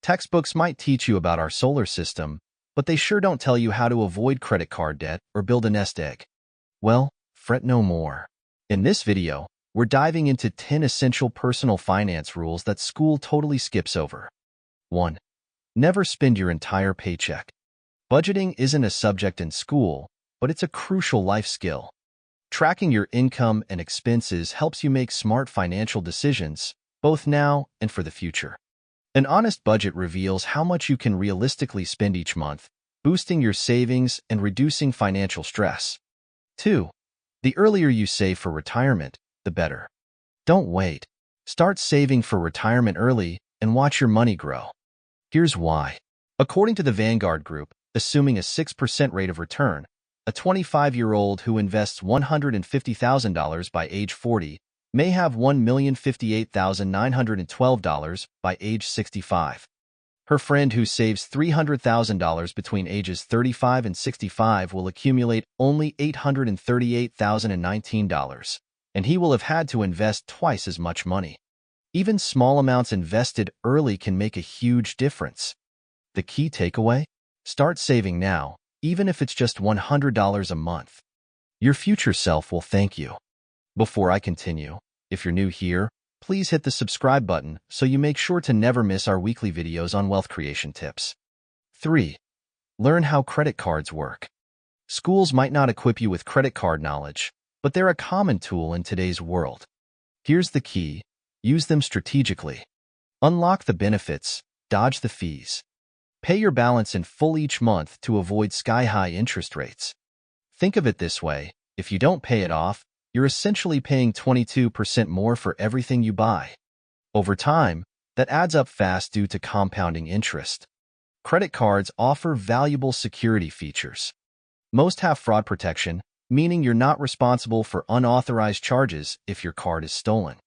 Textbooks might teach you about our solar system, but they sure don't tell you how to avoid credit card debt or build a nest egg. Well, fret no more. In this video, we're diving into 10 essential personal finance rules that school totally skips over. 1. Never spend your entire paycheck. Budgeting isn't a subject in school, but it's a crucial life skill. Tracking your income and expenses helps you make smart financial decisions, both now and for the future. An honest budget reveals how much you can realistically spend each month, boosting your savings and reducing financial stress. 2. The earlier you save for retirement, the better. Don't wait. Start saving for retirement early and watch your money grow. Here's why. According to the Vanguard Group, assuming a 6% rate of return, a 25-year-old who invests $150,000 by age 40 may have $1,058,912 by age 65. Her friend who saves $300,000 between ages 35 and 65 will accumulate only $838,019, and he will have had to invest twice as much money. Even small amounts invested early can make a huge difference. The key takeaway? Start saving now, even if it's just $100 a month. Your future self will thank you. Before I continue, if you're new here, please hit the subscribe button so you make sure to never miss our weekly videos on wealth creation tips. 3. Learn how credit cards work. Schools might not equip you with credit card knowledge, but they're a common tool in today's world. Here's the key. Use them strategically. Unlock the benefits, dodge the fees. Pay your balance in full each month to avoid sky-high interest rates. Think of it this way. If you don't pay it off, you're essentially paying 22% more for everything you buy. Over time, that adds up fast due to compounding interest. Credit cards offer valuable security features. Most have fraud protection, meaning you're not responsible for unauthorized charges if your card is stolen.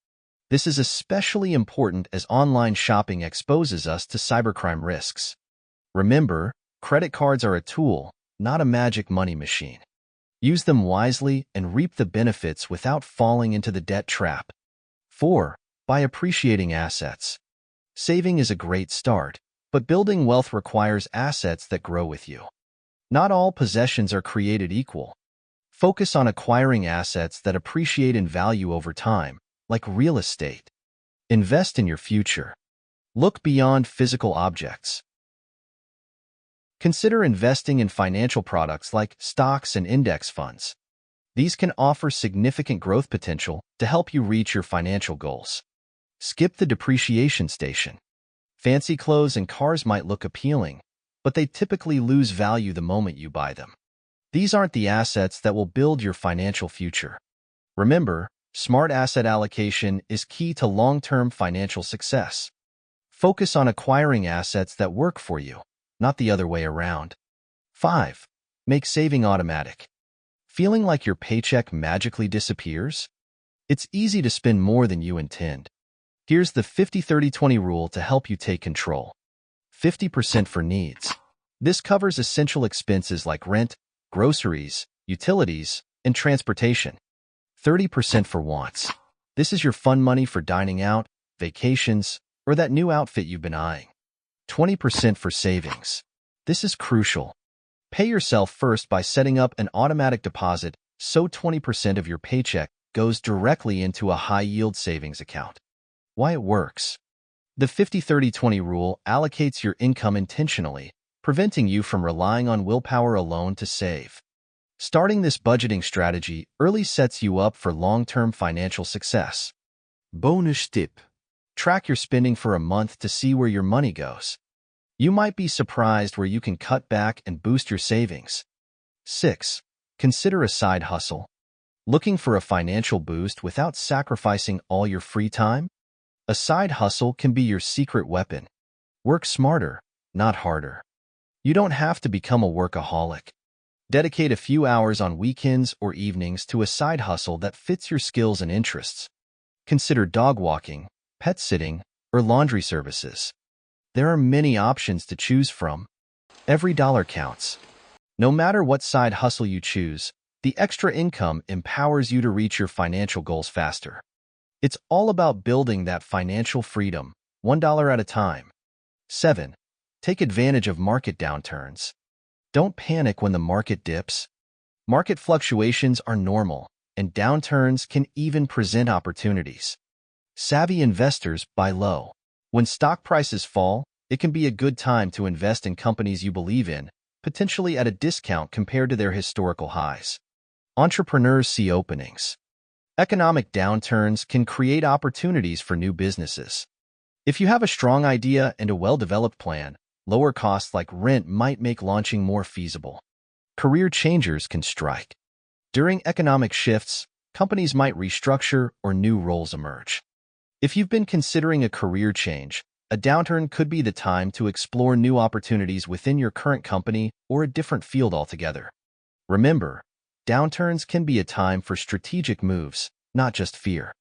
This is especially important as online shopping exposes us to cybercrime risks. Remember, credit cards are a tool, not a magic money machine. Use them wisely and reap the benefits without falling into the debt trap. 4. By appreciating assets. Saving is a great start, but building wealth requires assets that grow with you. Not all possessions are created equal. Focus on acquiring assets that appreciate in value over time, like real estate. Invest in your future. Look beyond physical objects. Consider investing in financial products like stocks and index funds. These can offer significant growth potential to help you reach your financial goals. Skip the depreciation station. Fancy clothes and cars might look appealing, but they typically lose value the moment you buy them. These aren't the assets that will build your financial future. Remember, smart asset allocation is key to long-term financial success. Focus on acquiring assets that work for you, not the other way around. 5. Make saving automatic. Feeling like your paycheck magically disappears? It's easy to spend more than you intend. Here's the 50-30-20 rule to help you take control. 50% for needs. This covers essential expenses like rent, groceries, utilities, and transportation. 30% for wants. This is your fun money for dining out, vacations, or that new outfit you've been eyeing. 20% for savings. This is crucial. Pay yourself first by setting up an automatic deposit so 20% of your paycheck goes directly into a high-yield savings account. Why it works. The 50-30-20 rule allocates your income intentionally, preventing you from relying on willpower alone to save. Starting this budgeting strategy early sets you up for long-term financial success. Bonus tip. Track your spending for a month to see where your money goes. You might be surprised where you can cut back and boost your savings. 6. Consider a side hustle. Looking for a financial boost without sacrificing all your free time? A side hustle can be your secret weapon. Work smarter, not harder. You don't have to become a workaholic. Dedicate a few hours on weekends or evenings to a side hustle that fits your skills and interests. Consider dog walking, pet sitting, or laundry services. There are many options to choose from. Every dollar counts. No matter what side hustle you choose, the extra income empowers you to reach your financial goals faster. It's all about building that financial freedom, $1 at a time. 7. Take advantage of market downturns. Don't panic when the market dips. Market fluctuations are normal, and downturns can even present opportunities. Savvy investors buy low. When stock prices fall, it can be a good time to invest in companies you believe in, potentially at a discount compared to their historical highs. Entrepreneurs see openings. Economic downturns can create opportunities for new businesses. If you have a strong idea and a well-developed plan, lower costs like rent might make launching more feasible. Career changers can strike. During economic shifts, companies might restructure or new roles emerge. If you've been considering a career change, a downturn could be the time to explore new opportunities within your current company or a different field altogether. Remember, downturns can be a time for strategic moves, not just fear.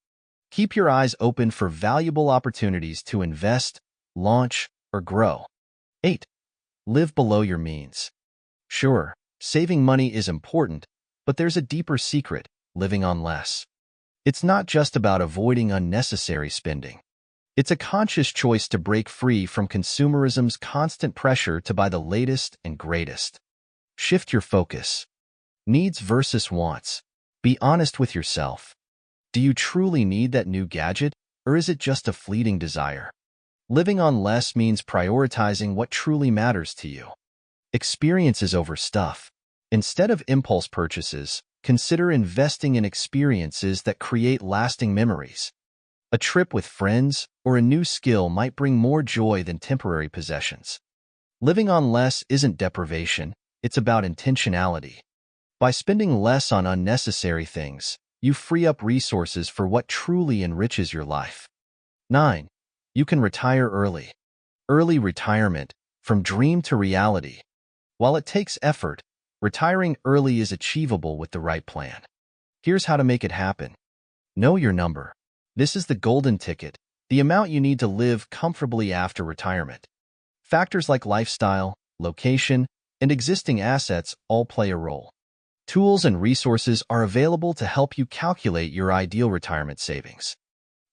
Keep your eyes open for valuable opportunities to invest, launch, or grow. 8. Live below your means. Sure, saving money is important, but there's a deeper secret: living on less. It's not just about avoiding unnecessary spending. It's a conscious choice to break free from consumerism's constant pressure to buy the latest and greatest. Shift your focus. Needs versus wants. Be honest with yourself. Do you truly need that new gadget, or is it just a fleeting desire? Living on less means prioritizing what truly matters to you. Experiences over stuff. Instead of impulse purchases, consider investing in experiences that create lasting memories. A trip with friends or a new skill might bring more joy than temporary possessions. Living on less isn't deprivation, it's about intentionality. By spending less on unnecessary things, you free up resources for what truly enriches your life. 9. You can retire early. Early retirement, from dream to reality. While it takes effort, retiring early is achievable with the right plan. Here's how to make it happen. Know your number. This is the golden ticket, the amount you need to live comfortably after retirement. Factors like lifestyle, location, and existing assets all play a role. Tools and resources are available to help you calculate your ideal retirement savings.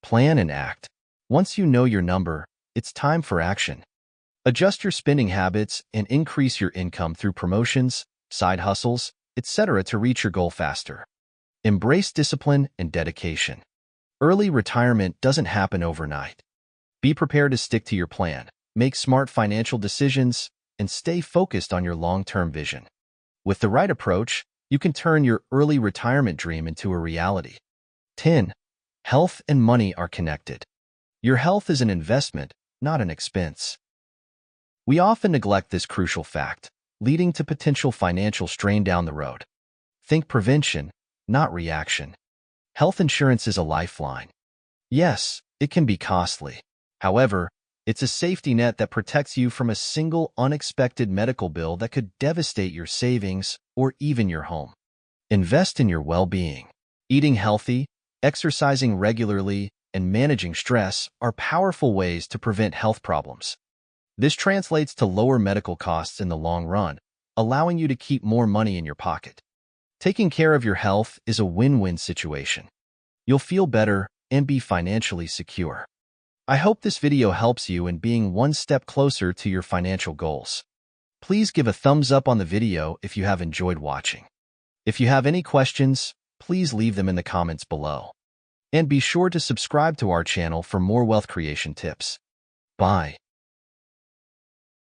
Plan and act. Once you know your number, it's time for action. Adjust your spending habits and increase your income through promotions, side hustles, etc. to reach your goal faster. Embrace discipline and dedication. Early retirement doesn't happen overnight. Be prepared to stick to your plan, make smart financial decisions, and stay focused on your long-term vision. With the right approach, you can turn your early retirement dream into a reality. 10. Health and money are connected. Your health is an investment, not an expense. We often neglect this crucial fact, leading to potential financial strain down the road. Think prevention, not reaction. Health insurance is a lifeline. Yes, it can be costly. However, it's a safety net that protects you from a single unexpected medical bill that could devastate your savings or even your home. Invest in your well-being. Eating healthy, exercising regularly, and managing stress are powerful ways to prevent health problems. This translates to lower medical costs in the long run, allowing you to keep more money in your pocket. Taking care of your health is a win-win situation. You'll feel better and be financially secure. I hope this video helps you in being one step closer to your financial goals. Please give a thumbs up on the video if you have enjoyed watching. If you have any questions, please leave them in the comments below. And be sure to subscribe to our channel for more wealth creation tips. Bye.